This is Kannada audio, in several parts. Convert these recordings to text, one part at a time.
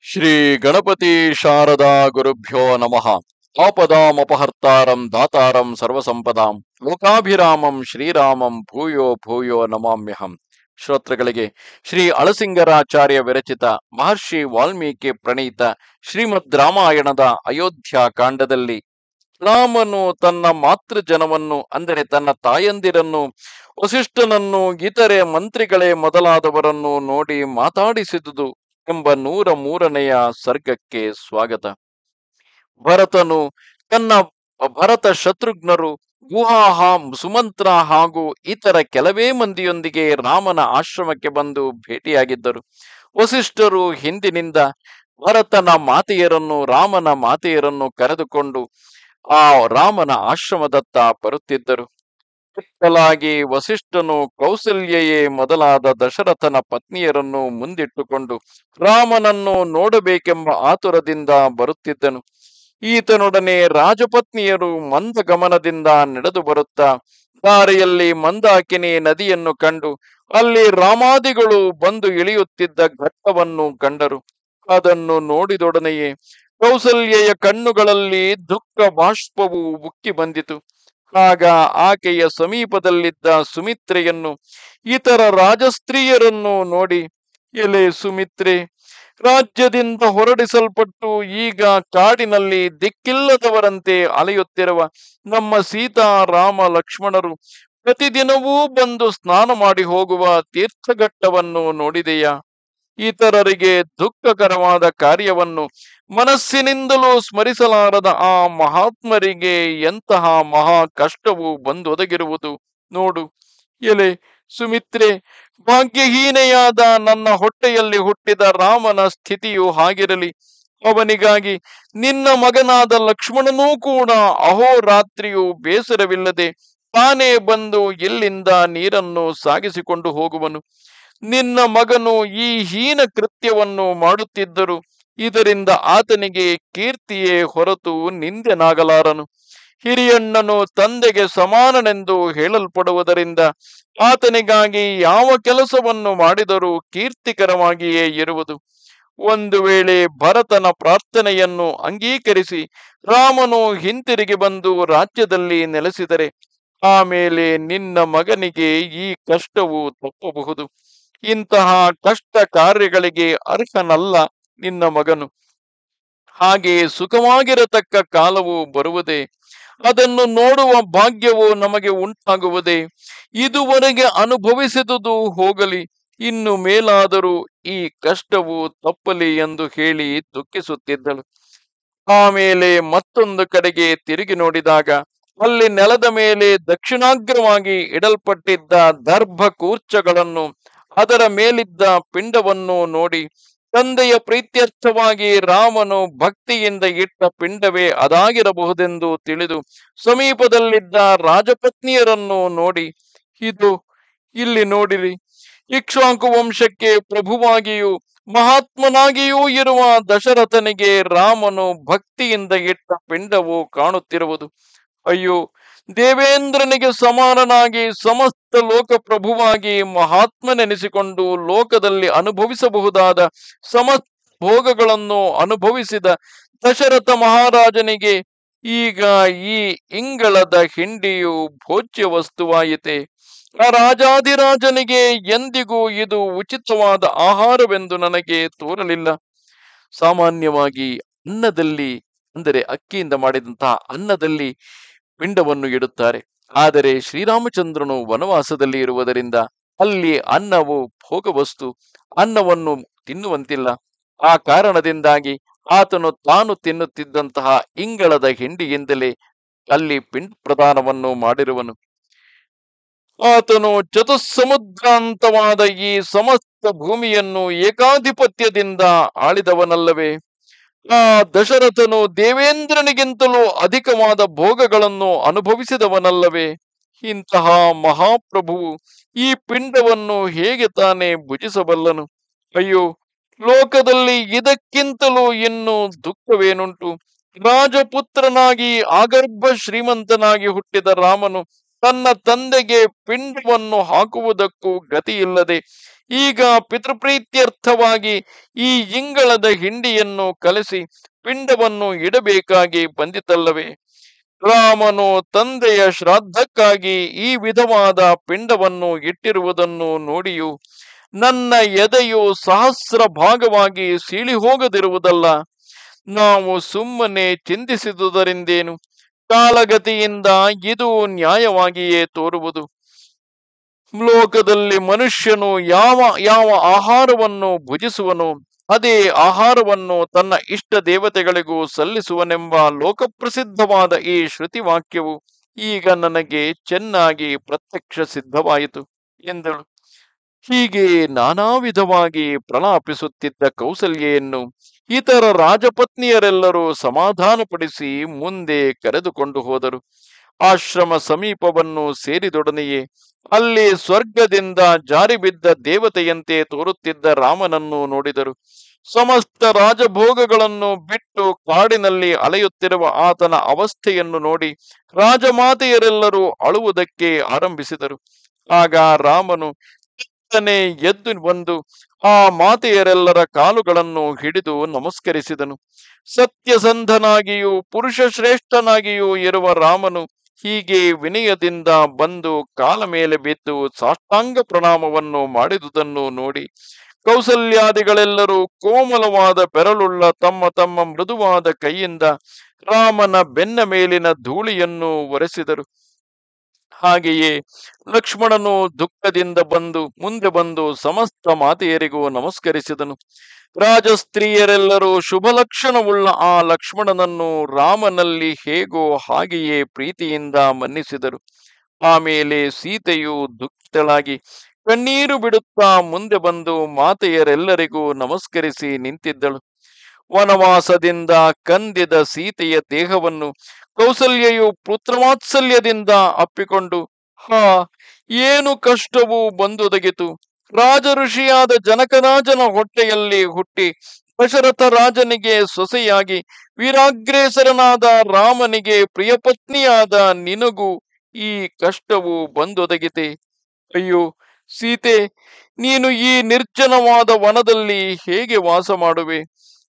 ಶ್ರೀ ಗಣಪತಿ ಶಾರದಾ ಗುರುಭ್ಯೋ ನಮಃ. ಆಪದಾಮಪಹರ್ತಾರಂ ದಾತಾರಂ ಸರ್ವಸಂಪದಾಂ ಲೋಕಾಭಿರಾಮಂ ಶ್ರೀರಾಮಂ ಭೂಯೋ ಭೂಯೋ ನಮಾಮ್ಯಹಂ. ಶ್ರೋತೃಗಳಿಗೆ ಶ್ರೀ ಅಳಸಿಂಗರಾಚಾರ್ಯ ವಿರಚಿತ ಮಹರ್ಷಿ ವಾಲ್ಮೀಕಿ ಪ್ರಣೀತ ಶ್ರೀಮದ್ ರಾಮಾಯಣದ ಅಯೋಧ್ಯ ಕಾಂಡದಲ್ಲಿ ರಾಮನು ತನ್ನ ಮಾತೃಜನವನ್ನು ಅಂದರೆ ತನ್ನ ತಾಯಂದಿರನ್ನು, ವಸಿಷ್ಠನನ್ನು, ಇತರೆ ಮಂತ್ರಿಗಳೇ ಮೊದಲಾದವರನ್ನು ನೋಡಿ ಮಾತಾಡಿಸಿದುದು ಎಂಬ 103ನೆಯ ಸರ್ಗಕ್ಕೆ ಸ್ವಾಗತ. ಭರತನು ಭರತ ಶತ್ರುಘ್ನರು, ಗುಹಾಹ, ಸುಮಂತ್ರ ಹಾಗೂ ಇತರ ಕೆಲವೇ ಮಂದಿಯೊಂದಿಗೆ ರಾಮನ ಆಶ್ರಮಕ್ಕೆ ಬಂದು ಭೇಟಿಯಾಗಿದ್ದರು. ವಸಿಷ್ಠರು ಹಿಂದಿನಿಂದ ಭರತನ ಮಾತೆಯರನ್ನು, ರಾಮನ ಮಾತೆಯರನ್ನು ಕರೆದುಕೊಂಡು ಆ ರಾಮನ ಆಶ್ರಮದತ್ತ ಬರುತ್ತಿದ್ದರು. ಇತ್ತಲಾಗಿ ವಸಿಷ್ಠನು ಕೌಸಲ್ಯೆಯೇ ಮೊದಲಾದ ದಶರಥನ ಪತ್ನಿಯರನ್ನು ಮುಂದಿಟ್ಟುಕೊಂಡು ರಾಮನನ್ನು ನೋಡಬೇಕೆಂಬ ಆತುರದಿಂದ ಬರುತ್ತಿದ್ದನು. ಈತನೊಡನೆ ರಾಜಪತ್ನಿಯರು ಮಂದಗಮನದಿಂದ ನಡೆದು ಬರುತ್ತಾ ದಾರಿಯಲ್ಲಿ ಮಂದಾಕಿನಿ ನದಿಯನ್ನು ಕಂಡು ಅಲ್ಲಿ ರಾಮಾದಿಗಳು ಬಂದು ಇಳಿಯುತ್ತಿದ್ದ ಘಟ್ಟವನ್ನು ಕಂಡರು. ಅದನ್ನು ನೋಡಿದೊಡನೆಯೇ ಕೌಸಲ್ಯೆಯ ಕಣ್ಣುಗಳಲ್ಲಿ ದುಃಖ ಬಾಷ್ಪವು ಉಕ್ಕಿ ಬಂದಿತು. ಆಗ ಆಕೆಯ ಸಮೀಪದಲ್ಲಿದ್ದ ಸುಮಿತ್ರೆಯನ್ನು, ಇತರ ರಾಜಸ್ತ್ರೀಯರನ್ನು ನೋಡಿ, ಎಲೆ ಸುಮಿತ್ರೆ, ರಾಜ್ಯದಿಂದ ಹೊರಡಿಸಲ್ಪಟ್ಟು ಈಗ ಕಾಡಿನಲ್ಲಿ ದಿಕ್ಕಿಲ್ಲದವರಂತೆ ಅಲೆಯುತ್ತಿರುವ ನಮ್ಮ ಸೀತಾ, ರಾಮ, ಲಕ್ಷ್ಮಣರು ಪ್ರತಿದಿನವೂ ಬಂದು ಸ್ನಾನ ಮಾಡಿ ಹೋಗುವ ತೀರ್ಥಘಟ್ಟವನ್ನು ನೋಡಿದೆಯಾ? ಇತರರಿಗೆ ದುಃಖಕರವಾದ ಕಾರ್ಯವನ್ನು ಮನಸ್ಸಿನಿಂದಲೂ ಸ್ಮರಿಸಲಾರದ ಆ ಮಹಾತ್ಮರಿಗೆ ಎಂತಹ ಮಹಾ ಕಷ್ಟವು ಬಂದೊದಗಿರುವುದು ನೋಡು. ಎಲೆ ಸುಮಿತ್ರೆ, ಭಾಗ್ಯಹೀನೆಯಾದ ನನ್ನ ಹೊಟ್ಟೆಯಲ್ಲಿ ಹುಟ್ಟಿದ ರಾಮನ ಸ್ಥಿತಿಯು ಹಾಗಿರಲಿ. ಅವನಿಗಾಗಿ ನಿನ್ನ ಮಗನಾದ ಲಕ್ಷ್ಮಣನೂ ಕೂಡ ಅಹೋರಾತ್ರಿಯು ಬೇಸರವಿಲ್ಲದೆ ತಾನೇ ಬಂದು ಇಲ್ಲಿಂದ ನೀರನ್ನು ಸಾಗಿಸಿಕೊಂಡು ಹೋಗುವನು. ನಿನ್ನ ಮಗನು ಈ ಹೀನ ಕೃತ್ಯವನ್ನು ಮಾಡುತ್ತಿದ್ದರು ಇದರಿಂದ ಆತನಿಗೆ ಕೀರ್ತಿಯೇ ಹೊರತು ನಿಂದೆನಾಗಲಾರನು. ಹಿರಿಯಣ್ಣನು ತಂದೆಗೆ ಸಮಾನನೆಂದು ಹೇಳಲ್ಪಡುವುದರಿಂದ ಆತನಿಗಾಗಿ ಯಾವ ಕೆಲಸವನ್ನು ಮಾಡಿದರೂ ಕೀರ್ತಿಕರವಾಗಿಯೇ ಇರುವುದು. ಒಂದು ವೇಳೆ ಭರತನ ಪ್ರಾರ್ಥನೆಯನ್ನು ಅಂಗೀಕರಿಸಿ ರಾಮನು ಹಿಂತಿರುಗಿ ಬಂದು ರಾಜ್ಯದಲ್ಲಿ ನೆಲೆಸಿದರೆ ಆಮೇಲೆ ನಿನ್ನ ಮಗನಿಗೆ ಈ ಕಷ್ಟವು ತಪ್ಪಬಹುದು. ಇಂತಹ ಕಷ್ಟ ಕಾರ್ಯಗಳಿಗೆ ಅರ್ಹನಲ್ಲ ನಿನ್ನ ಮಗನು. ಹಾಗೆ ಸುಖವಾಗಿರತಕ್ಕ ಕಾಲವು ಬರುವುದೇ? ಅದನ್ನು ನೋಡುವ ಭಾಗ್ಯವು ನಮಗೆ ಉಂಟಾಗುವುದೇ? ಇದುವರೆಗೆ ಅನುಭವಿಸಿದುದು ಹೋಗಲಿ, ಇನ್ನು ಮೇಲಾದರೂ ಈ ಕಷ್ಟವು ತಪ್ಪಲಿ ಎಂದು ಹೇಳಿ ದುಃಖಿಸುತ್ತಿದ್ದಳು. ಆಮೇಲೆ ಮತ್ತೊಂದು ಕಡೆಗೆ ತಿರುಗಿ ನೋಡಿದಾಗ ಅಲ್ಲಿ ನೆಲದ ಮೇಲೆ ದಕ್ಷಿಣಾಗ್ರವಾಗಿ ಇಡಲ್ಪಟ್ಟಿದ್ದ ದರ್ಭ ಕೂರ್ಚಗಳನ್ನು, ಅದರ ಮೇಲಿದ್ದ ಪಿಂಡವನ್ನು ನೋಡಿ ತಂದೆಯ ಪ್ರೀತ್ಯರ್ಥವಾಗಿ ರಾಮನು ಭಕ್ತಿಯಿಂದ ಇಟ್ಟ ಪಿಂಡವೇ ಅದಾಗಿರಬಹುದೆಂದು ತಿಳಿದು ಸಮೀಪದಲ್ಲಿದ್ದ ರಾಜಪತ್ನಿಯರನ್ನು ನೋಡಿ, ಇಲ್ಲಿ ನೋಡಿರಿ, ಇಕ್ಷ್ವಾಕು ವಂಶಕ್ಕೆ ಪ್ರಭುವಾಗಿಯೂ ಮಹಾತ್ಮನಾಗಿಯೂ ಇರುವ ದಶರಥನಿಗೆ ರಾಮನು ಭಕ್ತಿಯಿಂದ ಇಟ್ಟ ಪಿಂಡವು ಕಾಣುತ್ತಿರುವುದು. ಅಯ್ಯೋ, ದೇವೇಂದ್ರನಿಗೆ ಸಮಾನನಾಗಿ ಸಮಸ್ತ ಲೋಕ ಪ್ರಭುವಾಗಿ ಮಹಾತ್ಮನೆನಿಸಿಕೊಂಡು ಲೋಕದಲ್ಲಿ ಅನುಭವಿಸಬಹುದಾದ ಸಮಸ್ತ ಭೋಗಗಳನ್ನು ಅನುಭವಿಸಿದ ದಶರಥ ಮಹಾರಾಜನಿಗೆ ಈಗ ಈ ಇಂಗಳದ ಹಿಂಡಿಯು ಭೋಜ್ಯ ವಸ್ತುವಾಯಿತೆ. ಆ ರಾಜಾಧಿರಾಜನಿಗೆ ಎಂದಿಗೂ ಇದು ಉಚಿತವಾದ ಆಹಾರವೆಂದು ನನಗೆ ತೋರಲಿಲ್ಲ. ಸಾಮಾನ್ಯವಾಗಿ ಅನ್ನದಲ್ಲಿ, ಅಂದರೆ ಅಕ್ಕಿಯಿಂದ ಮಾಡಿದಂತಹ ಅನ್ನದಲ್ಲಿ ಪಿಂಡವನ್ನು ಇಡುತ್ತಾರೆ. ಆದರೆ ಶ್ರೀರಾಮಚಂದ್ರನು ವನವಾಸದಲ್ಲಿ ಇರುವುದರಿಂದ ಅಲ್ಲಿ ಅನ್ನವು ಭೋಗವಸ್ತು, ಅನ್ನವನ್ನು ತಿನ್ನುವಂತಿಲ್ಲ. ಆ ಕಾರಣದಿಂದಾಗಿ ಆತನು ತಾನು ತಿನ್ನುತ್ತಿದ್ದಂತಹ ಇಂಗಳದ ಹಿಂಡಿಯಿಂದಲೇ ಅಲ್ಲಿ ಪಿಂಡ ಪ್ರದಾನವನ್ನು ಮಾಡಿರುವನು. ಆತನು ಚತುಸ್ಸಮುದ್ರಾಂತವಾದ ಈ ಸಮಸ್ತ ಭೂಮಿಯನ್ನು ಏಕಾಧಿಪತ್ಯದಿಂದ ಆಳಿದವನಲ್ಲವೇ? ಆ ದಶರಥನು ದೇವೇಂದ್ರನಿಗಿಂತಲೂ ಅಧಿಕವಾದ ಭೋಗಗಳನ್ನು ಅನುಭವಿಸಿದವನಲ್ಲವೇ? ಇಂತಹ ಮಹಾಪ್ರಭುವು ಈ ಪಿಂಡವನ್ನು ಹೇಗೆ ತಾನೇ ಭುಜಿಸಬಲ್ಲನು? ಅಯ್ಯೋ, ಲೋಕದಲ್ಲಿ ಇದಕ್ಕಿಂತಲೂ ಇನ್ನು ದುಃಖವೇನುಂಟು? ರಾಜಪುತ್ರನಾಗಿ ಆಗರ್ಭ ಶ್ರೀಮಂತನಾಗಿ ಹುಟ್ಟಿದ ರಾಮನು ತನ್ನ ತಂದೆಗೆ ಪಿಂಡವನ್ನು ಹಾಕುವುದಕ್ಕೂ ಗತಿಯಿಲ್ಲದೆ ಈಗ ಪಿತೃಪ್ರೀತ್ಯರ್ಥವಾಗಿ ಈ ಇಂಗಳದ ಹಿಂಡಿಯನ್ನು ಕಲಸಿ ಪಿಂಡವನ್ನು ಇಡಬೇಕಾಗಿ ಬಂದಿತಲ್ಲವೇ? ರಾಮನು ತಂದೆಯ ಶ್ರಾದ್ದಕ್ಕಾಗಿ ಈ ವಿಧವಾದ ಪಿಂಡವನ್ನು ಇಟ್ಟಿರುವುದನ್ನು ನೋಡಿಯೂ ನನ್ನ ಎದೆಯು ಸಹಸ್ರ ಭಾಗವಾಗಿ ಸೀಳಿ ಹೋಗದಿರುವುದಲ್ಲ. ನಾವು ಸುಮ್ಮನೆ ಚಿಂತಿಸಿದುದರಿಂದೇನು? ಕಾಲಗತಿಯಿಂದ ಇದು ನ್ಯಾಯವಾಗಿಯೇ ತೋರುವುದು. ಲೋಕದಲ್ಲಿ ಮನುಷ್ಯನು ಯಾವ ಯಾವ ಆಹಾರವನ್ನು ಭುಜಿಸುವನೋ ಅದೇ ಆಹಾರವನ್ನು ತನ್ನ ಇಷ್ಟ ದೇವತೆಗಳಿಗೂ ಸಲ್ಲಿಸುವನೆಂಬ ಲೋಕಪ್ರಸಿದ್ಧವಾದ ಈ ಶ್ರುತಿ ವಾಕ್ಯವು ಈಗ ನನಗೆ ಚೆನ್ನಾಗಿ ಪ್ರತ್ಯಕ್ಷ ಸಿದ್ಧವಾಯಿತು ಎಂದಳು. ಹೀಗೆ ನಾನಾ ವಿಧವಾಗಿ ಪ್ರಲಾಪಿಸುತ್ತಿದ್ದ ಕೌಸಲ್ಯೆಯನ್ನು ಇತರ ರಾಜಪತ್ನಿಯರೆಲ್ಲರೂ ಸಮಾಧಾನಪಡಿಸಿ ಮುಂದೆ ಕರೆದುಕೊಂಡು ಹೋದರು. ಆಶ್ರಮ ಸಮೀಪವನ್ನು ಸೇರಿದೊಡನೆಯೇ ಅಲ್ಲಿ ಸ್ವರ್ಗದಿಂದ ಜಾರಿ ಬಿದ್ದ ದೇವತೆಯಂತೆ ತೋರುತ್ತಿದ್ದ ರಾಮನನ್ನು ನೋಡಿದರು. ಸಮಸ್ತ ರಾಜಭೋಗಗಳನ್ನು ಬಿಟ್ಟು ಕಾಡಿನಲ್ಲಿ ಅಲೆಯುತ್ತಿರುವ ಆತನ ಅವಸ್ಥೆಯನ್ನು ನೋಡಿ ರಾಜಮಾತೆಯರೆಲ್ಲರೂ ಅಳುವುದಕ್ಕೆ ಆರಂಭಿಸಿದರು. ಆಗ ರಾಮನು ತನ್ನೇ ಎದ್ದು ಬಂದು ಆ ಮಾತೆಯರೆಲ್ಲರ ಕಾಲುಗಳನ್ನು ಹಿಡಿದು ನಮಸ್ಕರಿಸಿದನು. ಸತ್ಯಸಂಧನಾಗಿಯೂ ಪುರುಷ ಶ್ರೇಷ್ಠನಾಗಿಯೂ ಇರುವ ರಾಮನು ಹೀಗೆ ವಿನಯದಿಂದ ಬಂದು ಕಾಲ ಮೇಲೆ ಬಿದ್ದು ಸಾಷ್ಟಾಂಗ ಪ್ರಣಾಮವನ್ನು ಮಾಡಿದುದನ್ನು ನೋಡಿ ಕೌಸಲ್ಯಾದಿಗಳೆಲ್ಲರೂ ಕೋಮಲವಾದ ಬೆರಳುಳ್ಳ ತಮ್ಮ ತಮ್ಮ ಮೃದುವಾದ ಕೈಯಿಂದ ರಾಮನ ಬೆನ್ನ ಮೇಲಿನ ಧೂಳಿಯನ್ನು ಒರೆಸಿದರು. ಹಾಗೆಯೇ ಲಕ್ಷ್ಮಣನು ದುಃಖದಿಂದ ಮುಂದೆ ಬಂದು ಸಮಸ್ತ ಮಾತೆಯರಿಗೂ ನಮಸ್ಕರಿಸಿದನು. ರಾಜಸ್ತ್ರೀಯರೆಲ್ಲರೂ ಶುಭ ಲಕ್ಷಣವುಳ್ಳ ಆ ಲಕ್ಷ್ಮಣನನ್ನು ರಾಮನಲ್ಲಿ ಹೇಗೋ ಹಾಗೆಯೇ ಪ್ರೀತಿಯಿಂದ ಮನ್ನಿಸಿದರು. ಆಮೇಲೆ ಸೀತೆಯು ದುಃಖಿತಳಾಗಿ ಕಣ್ಣೀರು ಬಿಡುತ್ತಾ ಮುಂದೆ ಬಂದು ಮಾತೆಯರೆಲ್ಲರಿಗೂ ನಮಸ್ಕರಿಸಿ ನಿಂತಿದ್ದಳು. ವನವಾಸದಿಂದ ಕಂದಿದ ಸೀತೆಯ ದೇಹವನ್ನು ಕೌಸಲ್ಯೆಯು ಪುತ್ರವಾತ್ಸಲ್ಯದಿಂದ ಅಪ್ಪಿಕೊಂಡು, ಹಾ, ಏನು ಕಷ್ಟವೂ ಬಂದೊದಗಿತು. ರಾಜ ಋಷಿಯಾದ ಜನಕರಾಜನ ಹೊಟ್ಟೆಯಲ್ಲಿ ಹುಟ್ಟಿ ದಶರಥ ರಾಜನಿಗೆ ಸೊಸೆಯಾಗಿ ವೀರಾಗ್ರೇಸರನಾದ ರಾಮನಿಗೆ ಪ್ರಿಯಪತ್ನಿಯಾದ ನಿನಗೂ ಈ ಕಷ್ಟವು ಬಂದೊದಗಿದೆ. ಅಯ್ಯೋ ಸೀತೆ, ನೀನು ಈ ನಿರ್ಜನವಾದ ವನದಲ್ಲಿ ಹೇಗೆ ವಾಸ ಮಾಡುವೆ?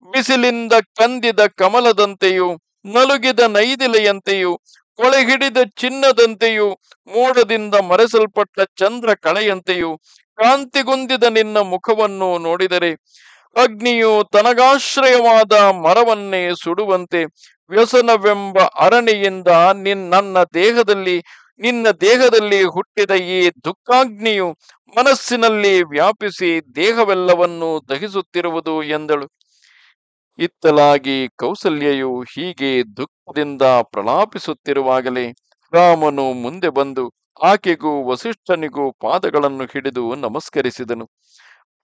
ಬಿಸಿಲಿಂದ ಕಂದಿದ ಕಮಲದಂತೆಯೂ ನಲುಗಿದ ನೈದಿಲೆಯಂತೆಯೂ ಕೊಳೆ ಹಿಡಿದ ಚಿನ್ನದಂತೆಯೂ ಮೋಡದಿಂದ ಮರೆಸಲ್ಪಟ್ಟ ಚಂದ್ರ ಕಳೆಯಂತೆಯೂ ಕಾಂತಿಗುಂದಿದ ನಿನ್ನ ಮುಖವನ್ನು ನೋಡಿದರೆ ಅಗ್ನಿಯು ತನಗಾಶ್ರಯವಾದ ಮರವನ್ನೇ ಸುಡುವಂತೆ ವ್ಯಸನವೆಂಬ ಅರಣಿಯಿಂದ ನಿನ್ನ ದೇಹದಲ್ಲಿ ಹುಟ್ಟಿದ ಈ ದುಃಖಾಗ್ನಿಯು ಮನಸ್ಸಿನಲ್ಲಿ ವ್ಯಾಪಿಸಿ ದೇಹವೆಲ್ಲವನ್ನೂ ದಹಿಸುತ್ತಿರುವುದು ಎಂದಳು. ಇತ್ತಲಾಗಿ ಕೌಸಲ್ಯೆಯು ಹೀಗೆ ದುಃಖದಿಂದ ಪ್ರಲಾಪಿಸುತ್ತಿರುವಾಗಲೇ ರಾಮನು ಮುಂದೆ ಬಂದು ಆಕೆಗೂ ವಸಿಷ್ಠನಿಗೂ ಪಾದಗಳನ್ನು ಹಿಡಿದು ನಮಸ್ಕರಿಸಿದನು.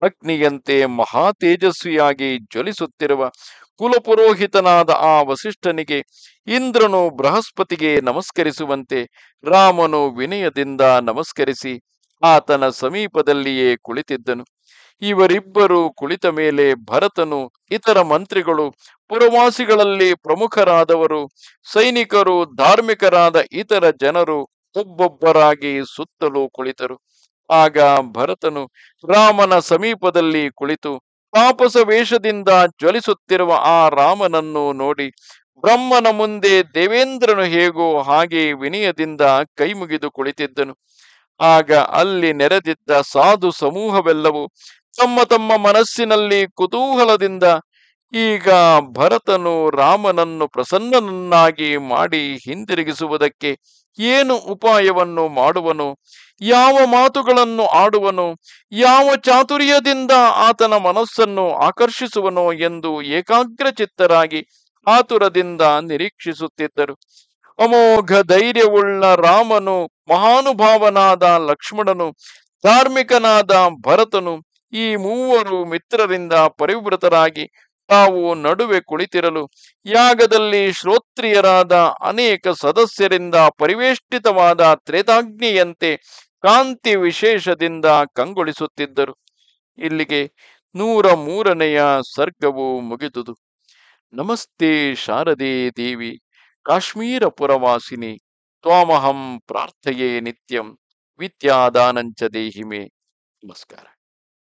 ಅಗ್ನಿಯಂತೆ ಮಹಾ ತೇಜಸ್ವಿಯಾಗಿ ಜ್ವಲಿಸುತ್ತಿರುವ ಕುಲಪುರೋಹಿತನಾದ ಆ ವಸಿಷ್ಠನಿಗೆ ಇಂದ್ರನು ಬೃಹಸ್ಪತಿಗೆ ನಮಸ್ಕರಿಸುವಂತೆ ರಾಮನು ವಿನಯದಿಂದ ನಮಸ್ಕರಿಸಿ ಆತನ ಸಮೀಪದಲ್ಲಿಯೇ ಕುಳಿತಿದ್ದನು. ಇವರಿಬ್ಬರು ಕುಳಿತ ಮೇಲೆ ಭರತನು, ಇತರ ಮಂತ್ರಿಗಳು, ಪುರವಾಸಿಗಳಲ್ಲಿ ಪ್ರಮುಖರಾದವರು, ಸೈನಿಕರು, ಧಾರ್ಮಿಕರಾದ ಇತರ ಜನರು ಒಬ್ಬೊಬ್ಬರಾಗಿ ಸುತ್ತಲೂ ಕುಳಿತರು. ಆಗ ಭರತನು ರಾಮನ ಸಮೀಪದಲ್ಲಿ ಕುಳಿತು ತಾಪಸ ವೇಷದಿಂದ ಜ್ವಲಿಸುತ್ತಿರುವ ಆ ರಾಮನನ್ನು ನೋಡಿ ಬ್ರಹ್ಮನ ಮುಂದೆ ದೇವೇಂದ್ರನು ಹೇಗೋ ಹಾಗೆ ವಿನಯದಿಂದ ಕೈಮುಗಿದು ಕುಳಿತಿದ್ದನು. ಆಗ ಅಲ್ಲಿ ನೆರೆದಿದ್ದ ಸಾಧು ಸಮೂಹವೆಲ್ಲವೂ ತಮ್ಮ ತಮ್ಮ ಮನಸ್ಸಿನಲ್ಲಿ ಕುತೂಹಲದಿಂದ ಈಗ ಭರತನು ರಾಮನನ್ನು ಪ್ರಸನ್ನನನ್ನಾಗಿ ಮಾಡಿ ಹಿಂದಿರುಗಿಸುವುದಕ್ಕೆ ಏನು ಉಪಾಯವನ್ನು ಮಾಡುವನು, ಯಾವ ಮಾತುಗಳನ್ನು ಆಡುವನು, ಯಾವ ಚಾತುರ್ಯದಿಂದ ಆತನ ಮನಸ್ಸನ್ನು ಆಕರ್ಷಿಸುವನೋ ಎಂದು ಏಕಾಗ್ರಚಿತ್ತರಾಗಿ ಆತುರದಿಂದ ನಿರೀಕ್ಷಿಸುತ್ತಿದ್ದರು. ಅಮೋಘ ಧೈರ್ಯವುಳ್ಳ ರಾಮನು, ಮಹಾನುಭಾವನಾದ ಲಕ್ಷ್ಮಣನು, ಧಾರ್ಮಿಕನಾದ ಭರತನು ಈ ಮೂವರು ಮಿತ್ರರಿಂದ ಪರಿವೃತರಾಗಿ ತಾವು ನಡುವೆ ಕುಳಿತಿರಲು ಯಾಗದಲ್ಲಿ ಶ್ರೋತ್ರಿಯರಾದ ಅನೇಕ ಸದಸ್ಯರಿಂದ ಪರಿವೇಷ್ಟಿತವಾದ ತ್ರೇತಾಗ್ನಿಯಂತೆ ಕಾಂತಿ ವಿಶೇಷದಿಂದ ಕಂಗೊಳಿಸುತ್ತಿದ್ದರು. ಇಲ್ಲಿಗೆ 103ನೆಯ ಸರ್ಗವು ಮುಗಿದುದು. ನಮಸ್ತೆ ಶಾರದೆ ದೇವಿ ಕಾಶ್ಮೀರ ಪುರವಾಸಿನಿ ತ್ವಾಮಹಂ ಪ್ರಾರ್ಥಯೇ ನಿತ್ಯಂ ವಿದ್ಯಾದಾನಂಚ ದೇಹಿಮೆ. ನಮಸ್ಕಾರ.